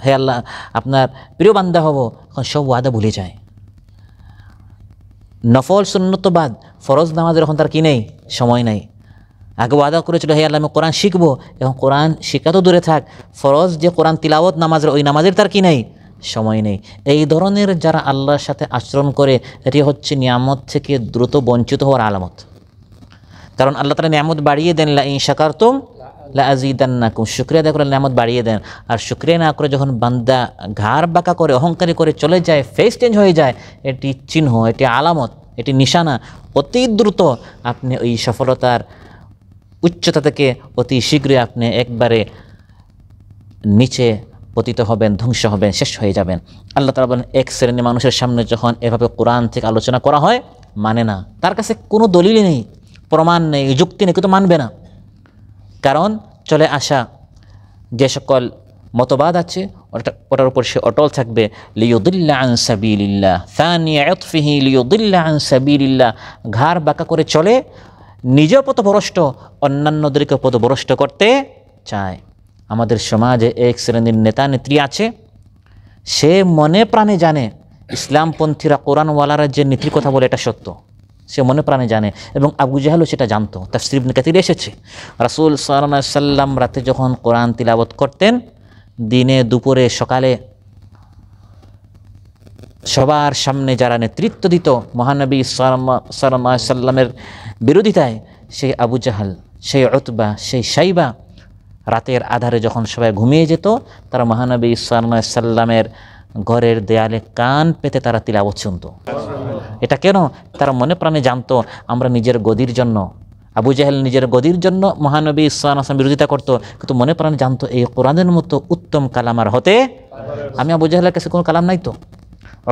হে আল্লাহ আপনার প্রিয় বান্দা হব, এখন সব ওয়াদা ভুলে যায়। নফল সুন্নতবাদ ফরজ নামাজের এখন তার কি নেই, সময় নেই। আগে ওয়াদা করেছিল হে আল্লাহ আমি কোরআন শিখবো, এখন কোরআন শিক্ষা তো দূরে থাক, ফরজ যে কোরআন তিলাওয়াত নামাজের ওই নামাজের তার কি নেই, সময় নেই। এই ধরনের যারা আল্লাহর সাথে আচরণ করে এটি হচ্ছে নিয়ামত থেকে দ্রুত বঞ্চিত হওয়ার আলামত। কারণ আল্লাহ তাআলা নিয়ামত বাড়িয়ে দেন, লা ইন শাকারতুম লা আযীদান্নাকুম, শুকরিয়া আদায় করে নিয়ামত বাড়িয়ে দেন। আর শুকরিয়া না করে যখন বান্দা ঘাড় বাঁকা করে অহংকারী করে চলে যায়, ফেস চেঞ্জ হয়ে যায়, এটি চিহ্ন, এটি আলামত, এটি নিশানা। অতি দ্রুত আপনি ওই সফলতার উচ্চতা থেকে অতি শীঘ্রই আপনি একবারে নিচে পতিত হবেন, ধ্বংস হবেন, শেষ হয়ে যাবেন। আল্লাহ তাআলা বলেন এক শ্রেণীর মানুষের সামনে যখন এভাবে কোরআন থেকে আলোচনা করা হয় মানে না, তার কাছে কোনো দলিলই নেই, প্রমাণ নেই, যুক্তি নেই, কিন্তু মানবে না। কারণ চলে আসা যে সকল মতবাদ আছে ওটার উপর সে অটল থাকবে। লিয়ুদিল্লা আন সাবিলিল্লাহ, সানি আতফিহি লিয়ুদিল্লা আন সাবিলিল্লাহ, ঘাড় বাঁকা করে চলে, নিজেও পথভ্রষ্ট, অন্যান্যদেরকে পথভ্রষ্ট করতে চায়। আমাদের সমাজে এক শ্রেণীর নেতা নেত্রী আছে, সে মনে প্রাণে জানে ইসলামপন্থীরা কোরআনওয়ালারা যে নীতির কথা বলে এটা সত্য, সে মনে প্রাণে জানে, এবং আবু জাহেলও সেটা জানতো। তাফসীর ইবনে কাসিরে এসেছে রাসূল সাল্লাল্লাহু আলাইহি সাল্লাম রাতে যখন কোরআন তিলাওয়াত করতেন, দিনে দুপুরে সকালে সবার সামনে যারা নেতৃত্ব দিত মহানবী সাল্লাল্লাহু আলাইহি সাল্লামের বিরোধিতায়, সেই আবু জাহল, সেই উতবা, সেই শাইবা, রাতের আধারে যখন সবাই ঘুমিয়ে যেত, তারা মহানবী সাল্লাল্লাহু আলাইহি সাল্লামের ঘরের দেয়ালে কান পেতে তারা তিলাওয়াত শুনত। এটা কেন? তারা মনে প্রাণে জানতো আমরা নিজের গদির জন্য, আবু জাহেল নিজের গদির জন্য মহানবী সাল্লাল্লাহু আলাইহি ওয়াসাল্লাম বিরোধিতা করতো, কিন্তু মনে প্রাণে জানতো এই কোরআনের মতো উত্তম কালাম আর হতে, আমি আবু জাহেলের কাছে কোনো কালাম নাই, তো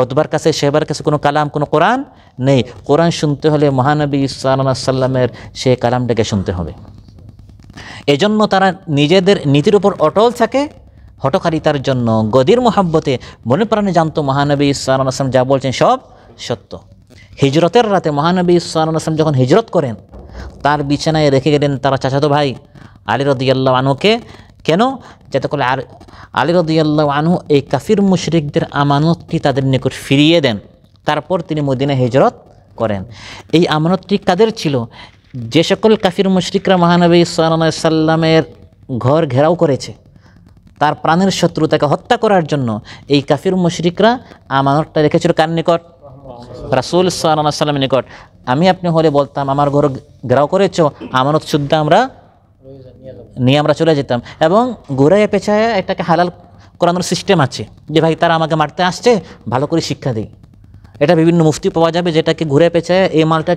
উতবার কাছে, শেবার কাছে কোনো কালাম, কোনো কোরআন নেই। কোরআন শুনতে হলে মহানবী সাল্লাল্লাহু আলাইহি ওয়াসাল্লামের সেই কালামটাকে শুনতে হবে। এজন্য তারা নিজেদের নীতির উপর অটল থাকে, হঠকারিতার জন্য, গদির মোহাব্বতে মনে প্রাণে জানতো মহানবী সাল্লাল্লাহু আলাইহি ওয়াসাল্লাম যা বলছেন সব সত্য। হিজরতের রাতে মহানবী সাল্লাল্লাহু আলাইহি ওয়াসাল্লাম যখন হিজরত করেন, তার বিছানায় রেখে গেলেন তারা চাচাতো ভাই আলী রাদিয়াল্লাহু আনহুকে। কেন? যাতে করে আলী রাদিয়াল্লাহু আনহু এই কাফির মুশরিকদের আমানতটি তাদের নিকট ফিরিয়ে দেন, তারপর তিনি মদিনায় হিজরত করেন। এই আমানতটি কাদের ছিল? যে সকল কাফির মুশরিকরা মহানবী সাল্লাল্লাহু আলাইহি সাল্লামের ঘর ঘেরাও করেছে, তার প্রাণের শত্রু, তাকে হত্যা করার জন্য এই কাফির মুশরিকরা আমানতটা রেখেছিল কার নিকট? রাসূল সাল্লাল্লাহু আলাইহি সাল্লামের নিকট। আমি আপনি হলে বলতাম আমার ঘর ঘেরাও করেছো, আমানত শুদ্ধ আমরা নিয়ে আমরা চলে যেতাম, এবং ঘুরাইয়া পেঁচায় এটাকে হালাল করানোর সিস্টেম আছে যে ভাই তারা আমাকে মারতে আসছে, ভালো করে শিক্ষা দিই। এটা বিভিন্ন মুফতি পাওয়া যাবে যেটাকে ঘুরে পেঁচায় এই মালটা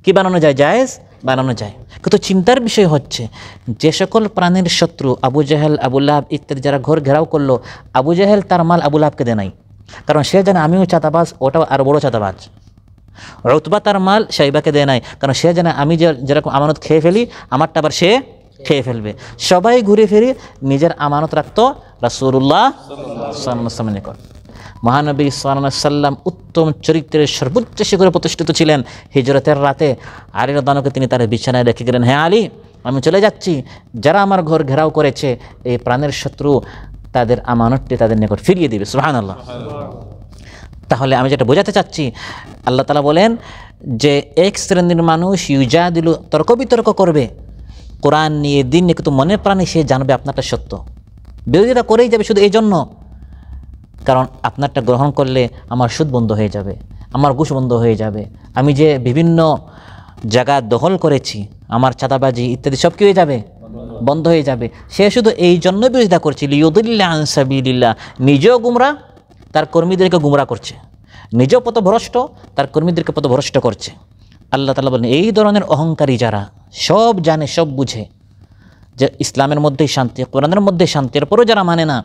কি বানানো যায়, জায়েজ বানানো যায়। কিন্তু চিন্তার বিষয় হচ্ছে যে সকল প্রাণের শত্রু আবু জাহেল, আবু লাহাব ইত্যাদি যারা ঘর ঘেরাও করলো, আবু জাহেল তার মাল আবু লাহাবকে দেয় নাই, কারণ সে জানে আমিও চাঁদাবাজ, ওটাও আরও বড় চাঁদাবাজ। উতবা তার মাল শাইবাকে দেয় নাই, কারণ সে জানে আমি যেরকম আমানত খেয়ে ফেলি, আমারটা আবার সে খেয়ে ফেলবে। সবাই ঘুরে ফিরে নিজের আমানত রাখতো রাসূলুল্লাহ সাল্লাল্লাহু আলাইহি ওয়াসাল্লামের নিকট। মহানবী সাল্লাল্লাহু আলাইহি ওয়াসাল্লাম উত্তম চরিত্রের সর্বোচ্চ শিখরে প্রতিষ্ঠিত ছিলেন। হিজরতের রাতে আলী রাদিয়াল্লাহু আনহুকে তিনি তার বিছানায় রেখে গেলেন, হ্যাঁ আলী আমি চলে যাচ্ছি, যারা আমার ঘর ঘেরাও করেছে এই প্রাণের শত্রু তাদের আমানতটি তাদের নিকট ফিরিয়ে দিবে। সুবহানাল্লাহ। তাহলে আমি যেটা বোঝাতে চাচ্ছি, আল্লাহ তাআলা বলেন যে এক শ্রেণীর মানুষ ইউজাদিলু, তর্ক বিতর্ক করবে কোরআন নিয়ে, দিন নিয়ে, কিন্তু মনে প্রাণে সে জানবে আপনারটা সত্য, বিরোধিতা করেই যাবে শুধু এই জন্য, কারণ আপনারটা গ্রহণ করলে আমার সুদ বন্ধ হয়ে যাবে, আমার ঘুষ বন্ধ হয়ে যাবে, আমি যে বিভিন্ন জায়গা দখল করেছি, আমার চাঁদাবাজি ইত্যাদি সব কি হয়ে যাবে, বন্ধ হয়ে যাবে। সে শুধু এই জন্য বিরোধিতা করছে, লিয়ুদিল্লা আন সাবিলিল্লাহ, নিজেও গুমরা, তার কর্মীদেরকে গুমরা করছে, নিজেও পথভ্রষ্ট, তার কর্মীদেরকে পথভ্রষ্ট করছে। আল্লাহ তাআলা বলেন এই ধরনের অহংকারী যারা সব জানে, সব বুঝে যে ইসলামের মধ্যেই শান্তি, কোরআনের মধ্যে শান্তি, এরপরও যারা মানে না,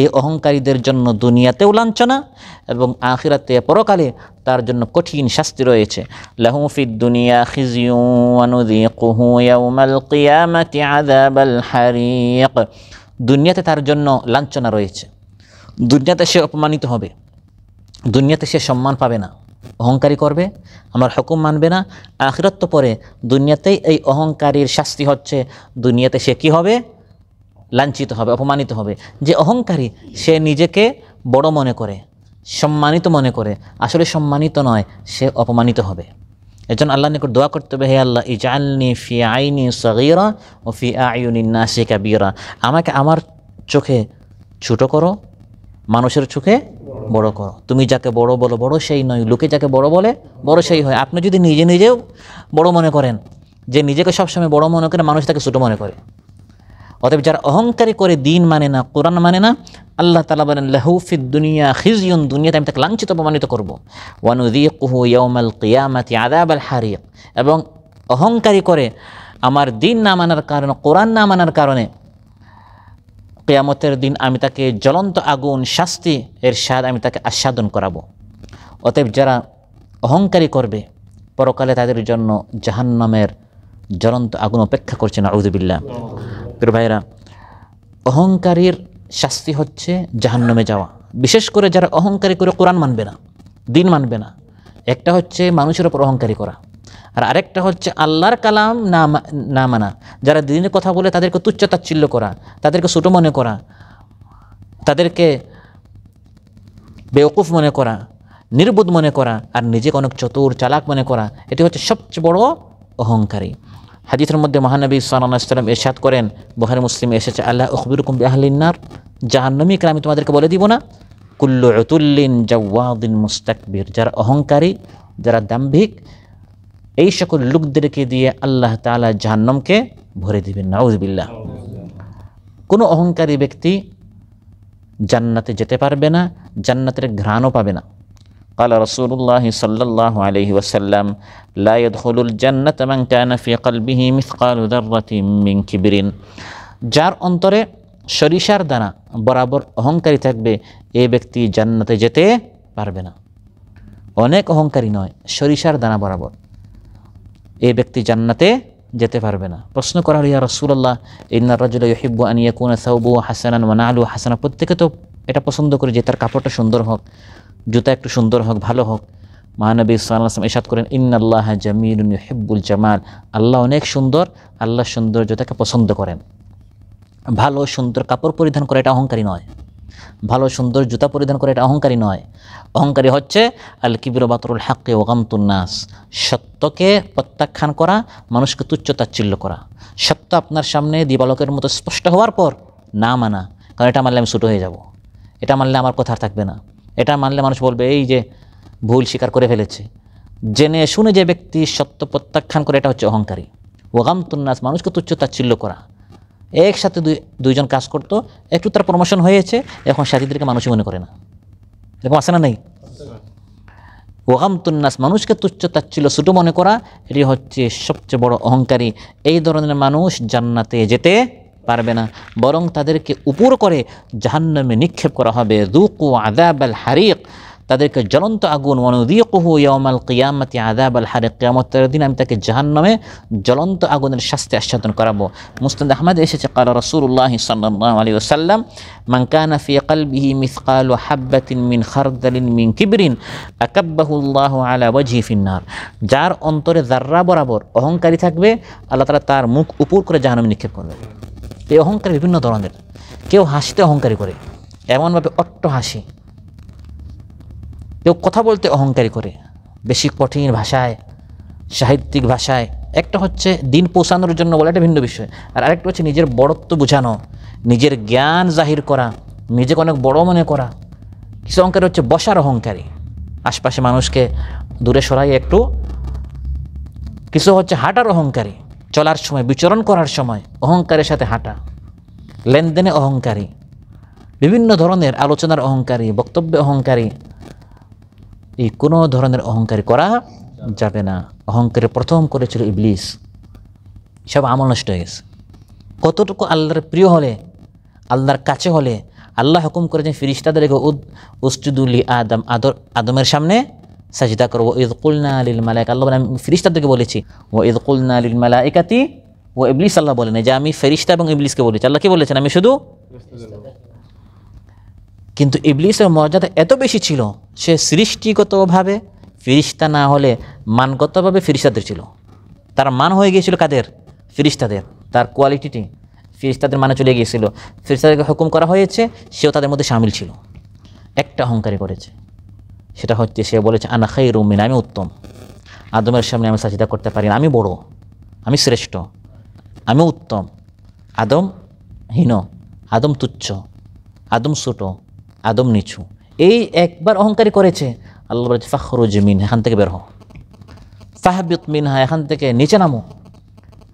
এই অহংকারীদের জন্য দুনিয়াতেও লাঞ্ছনা এবং আখিরাতে পরকালে তার জন্য কঠিন শাস্তি রয়েছে। লাহু ফিদ দুনিয়া খিজিয়ুন ওয়া নুযীকুহু ইয়াওমাল কিয়ামাতি আযাবাল হারিক। দুনিয়াতে তার জন্য লাঞ্ছনা রয়েছে, দুনিয়াতে সে অপমানিত হবে, দুনিয়াতে সে সম্মান পাবে না, অহংকারী করবে, আমার হুকুম মানবে না। আখিরাত তো পরে, দুনিয়াতেই এই অহংকারীর শাস্তি হচ্ছে, দুনিয়াতে সে কি হবে, লাঞ্ছিত হবে, অপমানিত হবে। যে অহংকারী সে নিজেকে বড় মনে করে, সম্মানিত মনে করে, আসলে সম্মানিত নয়, সে অপমানিত হবে। এজন্য আল্লাহর নিকট দোয়া করতে হবে, হে আল্লাহ ইজআলনি ফি আইনি সগীরা ও ফি আয়ুনিন নাসি কাবীরা, আমাকে আমার চোখে ছোট করো, মানুষের চোখে বড় করো। তুমি যাকে বড় বলো বড় সেই নয়, লোকে যাকে বড় বলে বড় সেই হয়। আপনি যদি নিজে নিজেও বড় মনে করেন, যে নিজেকে সবসময় বড় মনে করে, মানুষ তাকে ছোট মনে করে। অতএব যারা অহংকারী করে দিন মানে না, কোরআন মানে না, আল্লাহ তাআলা বলেন লাহু ফিদ দুনিয়া খিজিয়ুন, দুনিয়াতে আমি তাকে লাঞ্ছিত অপমানিত করবো। ওয়া নুযীকুহু ইয়াওমাল কিয়ামাতি আযাবাল হারিক, এবং অহংকারী করে আমার দিন না মানার কারণে, কোরআন না মানার কারণে কিয়ামতের দিন আমি তাকে জ্বলন্ত আগুন শাস্তি এর স্বাদ আমি তাকে আস্বাদন করাবো। অতএব যারা অহংকারী করবে, পরকালে তাদের জন্য জাহান্নামের জ্বলন্ত আগুন অপেক্ষা করছে, নাউযুবিল্লাহ। প্রিয় ভাইরা, অহংকারীর শাস্তি হচ্ছে জাহান্নামে যাওয়া। বিশেষ করে যারা অহংকারী করে কোরআন মানবে না, দিন মানবে না। একটা হচ্ছে মানুষের ওপর অহংকারী করা, আর আরেকটা হচ্ছে আল্লাহর কালাম না মানা। যারা দিনের কথা বলে তাদেরকে তুচ্ছ তাচ্ছিল্য করা, তাদেরকে ছোট মনে করা, তাদেরকে বেওকুফ মনে করা, নির্বুধ মনে করা, আর নিজেকে অনেক চতুর চালাক মনে করা, এটি হচ্ছে সবচেয়ে বড় অহংকারী। হাদিসের মধ্যে মহানবী সাল্লাল্লাহু আলাইহি ওয়াসাল্লাম ইরশাদ করেন, বুখারী মুসলিমে এসেছে, আল্লাহ উখবিরুকুম বিআহলিন নার, জাহান্নামীকে আমি তোমাদেরকে বলে দিব না? কুল্লু উতুল্লিন জাওয়াদিন মুস্তাকবির, যারা অহংকারী, যারা দাম্ভিক, এই সকল লোকদেরকে দিয়ে আল্লাহ তাআলা জাহান্নামকে ভরে দিবেন, নাউযুবিল্লাহ। কোনো অহংকারী ব্যক্তি জান্নাতে যেতে পারবে না, জান্নাতের ঘ্রাণও পাবে না। قال رسول الله صلى الله عليه وسلم لا يدخل الجنة من كان في قلبه مثقال ذرة من كبر, যার অন্তরে সরিষার দানা বরাবর অহংকারী থাকবে, এই ব্যক্তি জান্নাতে যেতে পারবে না। অনেক অহংকারী নয়, সরিষার দানা বরাবর, এই ব্যক্তি জান্নাতে যেতে পারবে না। প্রশ্ন করা হলো, ইয়া রাসূলুল্লাহ ইন্না রাজুলা ইউহিব্বু আন ইয়াকুনা সাওবুহু হাসানান ওয়া না'লুহু হাসানা, প্রত্যেকে তো এটা পছন্দ করে যে তার কাপড়টা সুন্দর হোক, জুতা একটু সুন্দর হোক, ভালো হোক। মহানবী সাল্লাল্লাহু আলাইহি ওয়াসাল্লাম ইরশাদ করেন, ইন্নাল্লাহা জামিলুন ইউহিব্বুল জামাল, আল্লাহ অনেক সুন্দর, আল্লাহ সৌন্দর্যতাকে পছন্দ করেন। ভালো সুন্দর কাপড় পরিধান করে এটা অহংকারী নয়, ভালো সুন্দর জুতা পরিধান করে এটা অহংকারী নয়। অহংকারী হচ্ছে আল কিবরু বাতরুল হাক্কি ওয়া গামতুন নাস, সত্যকে প্রত্যাখ্যান করা, মানুষকে তুচ্ছ তাচ্ছিল্য করা। সত্য আপনার সামনে দিবালোকের মতো স্পষ্ট হওয়ার পর না মানা, কারণ এটা মানলে আমি ছোটো হয়ে যাব, এটা মানলে আমার কথা আর থাকবে না, এটা মানলে মানুষ বলবে এই যে ভুল স্বীকার করে ফেলেছে। জেনে শুনে যে ব্যক্তি সত্য প্রত্যাখ্যান করে, এটা হচ্ছে অহংকারী। ওয়া গামতুন নাস, মানুষকে তুচ্ছ তাচ্ছিল্য করা। একসাথে দুইজন কাজ করতো, একটু তার প্রমোশন হয়েছে, এখন সাথীদেরকে মানুষই মনে করে না, এরকম আছে না? নেই? ওয়া গামতুন নাস, মানুষকে তুচ্ছ তাচ্ছিল্য ছোট মনে করা, এটি হচ্ছে সবচেয়ে বড় অহংকারী। এই ধরনের মানুষ জান্নাতে যেতে পারবে না, বরং তাদেরকে উপর করে জাহান্নামে নিক্ষেপ করা হবে। যুকু আযাবাল হারিক, তাদেরকে জ্বলন্ত আগুন, ওয়া নুযীকুহু ইয়াওমাল কিয়ামাতি আযাবাল হারিক, কিয়ামতের দিন আমি তাকে জাহান্নামে জ্বলন্ত আগুনের শাস্তি আস্বাদন করাবো। মুসনাদ আহমদ এসেছে, ক্বালা রাসূলুল্লাহ সাল্লাল্লাহু আলাইহি ওয়াসাল্লাম মান কানা ফি কলবিহি মিসকালু হাববাতিন মিন খারদালিন মিন কিবরিন আকাব্বাহুল্লাহু আলা ওয়াজহি ফিন্নার, যার অন্তরে যাররা বরাবর অহংকারী থাকবে, আল্লাহ তাআলা তার মুখ উপর করে জাহান্নামে নিক্ষেপ করবে। এই অহংকার বিভিন্ন ধরনের। কেউ হাসিতে অহংকারী করে, এমনভাবে অট্ট হাসি। কেউ কথা বলতে অহংকারী করে, বেশি কঠিন ভাষায়, সাহিত্যিক ভাষায়। একটা হচ্ছে দিন পৌঁছানোর জন্য বলে, এটা ভিন্ন বিষয়। আর আরেকটা হচ্ছে নিজের বড়ত্ব বোঝানো, নিজের জ্ঞান জাহির করা, নিজেকে অনেক বড় মনে করা। কিছু অহংকারী হচ্ছে বসার অহংকারী, আশপাশে মানুষকে দূরে সরাই একটু। কিছু হচ্ছে হাঁটার অহংকারী, চলার সময়, বিচরণ করার সময় অহংকারের সাথে হাঁটা। লেনদেনে অহংকারী, বিভিন্ন ধরনের আলোচনার অহংকারী, বক্তব্যে অহংকারী। এই কোনো ধরনের অহংকারী করা যাবে না। অহংকারের প্রথম করেছিল ইবলিস, সব আমল নষ্ট হয়ে গেছে। কতটুকু আল্লাহর প্রিয় হলে, আল্লাহর কাছে হলে, আল্লাহ হুকুম করেছেন ফিরিস্তাদেরকে উসজুদু লি আদম, আদমের সামনে সাজদা করো। ওয়া ইয কুলনা লিল মালায়েকা, আল্লাহ বলেন আমি ফেরেশতাদেরকে বলেছি। ওয়া ইয কুলনা লিল মালায়েকাতি ওয়া ইবলিস, আল্লাহ বলেন যে আমি ফেরেশতা এবং ইবলিসকে বলেছি। আল্লাহ কি বলেছেন? আমি শুধু। কিন্তু ইবলিসের মর্যাদা এত বেশি ছিল, সে সৃষ্টিগতভাবে ফেরেশতা না হলে মানগতভাবে ফেরেশতাদের ছিল। তার মান হয়ে গিয়েছিল কাদের? ফেরেশতাদের। তার কোয়ালিটিটি ফেরেশতাদের মানে চলে গিয়েছিল, ফেরেশতাদেরকে হুকুম করা হয়েছে, সেও তাদের মধ্যে শামিল ছিল। একটা অহংকারী করেছে, সেটা হচ্ছে সে বলেছে আনা খায়রুম মিন, আমি উত্তম, আদমের সামনে আমি সাজদা করতে পারি না, আমি বড়, আমি শ্রেষ্ঠ, আমি উত্তম, আদম হীন, আদম তুচ্ছ, আদম ছোট, আদম নিচু। এই একবার অহংকারী করেছে, আল্লাহ বলেছে ফাখরুজ মিন, এখান থেকে বের হও, ফাহবিত মিনহা, এখান থেকে নিচে নামো।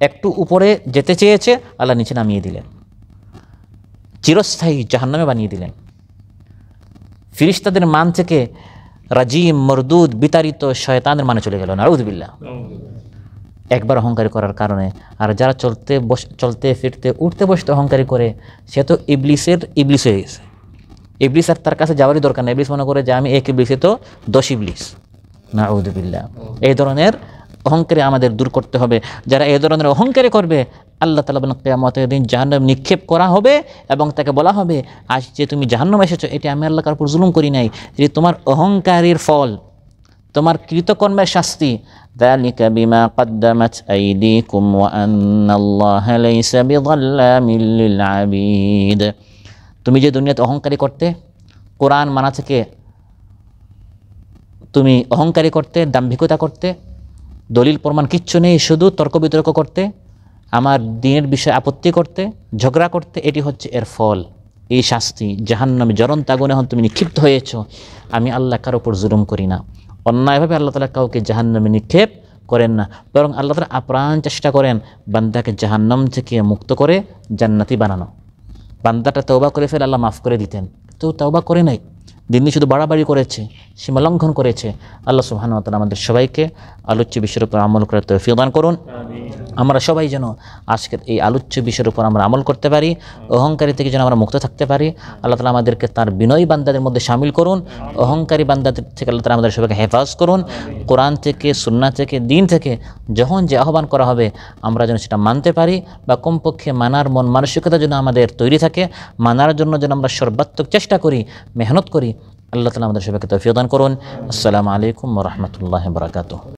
একটু উপরে যেতে চেয়েছে, আল্লাহ নিচে নামিয়ে দিলেন, চিরস্থায়ী জাহান্নামে বানিয়ে দিলেন। ফিরিস্তাদের মান থেকে রাজিম, মরদুদ, বিতাড়িত শয়তানের মানে চলে গেল, নাউযুবিল্লাহ। একবার অহংকারী করার কারণে। আর যারা চলতে ফিরতে উঠতে বসতে অহংকারী করে, সে তো ইবলিস হয়ে গেছে। ইবলিস আর তার কাছে যাওয়ারই দরকার নেই। ইবলিস মনে করে যে আমি এক ইবলিসে তো 10 ইবলিস, নাউযুবিল্লাহ। এই ধরনের অহংকারী আমাদের দূর করতে হবে। যারা এই ধরনের অহংকারী করবে, আল্লাহ তাআলা বলেন কিয়ামতের দিন জাহান্নামে নিক্ষেপ করা হবে এবং তাকে বলা হবে আজ যে তুমি জাহান্নামে এসেছো, এটি আমি আল্লাহ কার উপর জুলুম করি নাই, এটি তোমার অহংকারীর ফল, তোমার কৃতকর্মের শাস্তি। ذلك بما قدمت أيديكم وأن الله ليس بظلام للعبيد। তুমি যে দুনিয়াতে অহংকারী করতে, কোরআন মানা থেকে তুমি অহংকারী করতে, দাম্ভিকতা করতে, দলিল প্রমাণ কিচ্ছু নেই, শুধু তর্ক বিতর্ক করতে, আমার দিনের বিষয়ে আপত্তি করতে, ঝগড়া করতে, এটি হচ্ছে এর ফল। এই শাস্তি জাহান্নামে জ্বলন্ত আগুনে এখন তুমি নিক্ষিপ্ত হয়েছ। আমি আল্লাহ কার উপর জুলুম করি না, অন্যায়ভাবে আল্লাহ তাআলা কাউকে জাহান্নামে নিক্ষেপ করেন না, বরং আল্লাহ তাআলা আপ্রাণ চেষ্টা করেন বান্দাকে জাহান্নাম থেকে মুক্ত করে জান্নাতি বানানো। বান্দাটা তওবা করে ফেলে আল্লাহ মাফ করে দিতেন, তো তওবা করে নাই, দিনই শুধু বাড়াবাড়ি করেছে, সীমা লঙ্ঘন করেছে। আল্লাহ সুবহানাহু ওয়া তাআলা আমাদের সবাইকে আলোচ্য বিষয়ের উপর আমল করার তৌফিক দান করুন। আমরা সবাই যেন আজকের এই আলোচ্য বিষয়ের উপর আমরা আমল করতে পারি, অহংকারী থেকে যেন আমরা মুক্ত থাকতে পারি। আল্লাহ তাআলা আমাদেরকে তার বিনয়ী বান্দাদের মধ্যে শামিল করুন, অহংকারী বান্দাদের থেকে আল্লাহ তাআলা আমাদের সবাইকে হেফাজ করুন। কোরআন থেকে, সুন্নাহ থেকে, দিন থেকে যখন যে আহ্বান করা হবে আমরা যেন সেটা মানতে পারি, বা কমপক্ষে মানার মন মানসিকতা যেন আমাদের তৈরি থাকে, মানার জন্য যেন আমরা সর্বাত্মক চেষ্টা করি, মেহনত করি। আল্লাহ তাআলা আমাদের সবাইকে তৌফিক দান করুন। আসসালামু আলাইকুম ওয়া রাহমাতুল্লাহি ওয়া বারাকাতুহু।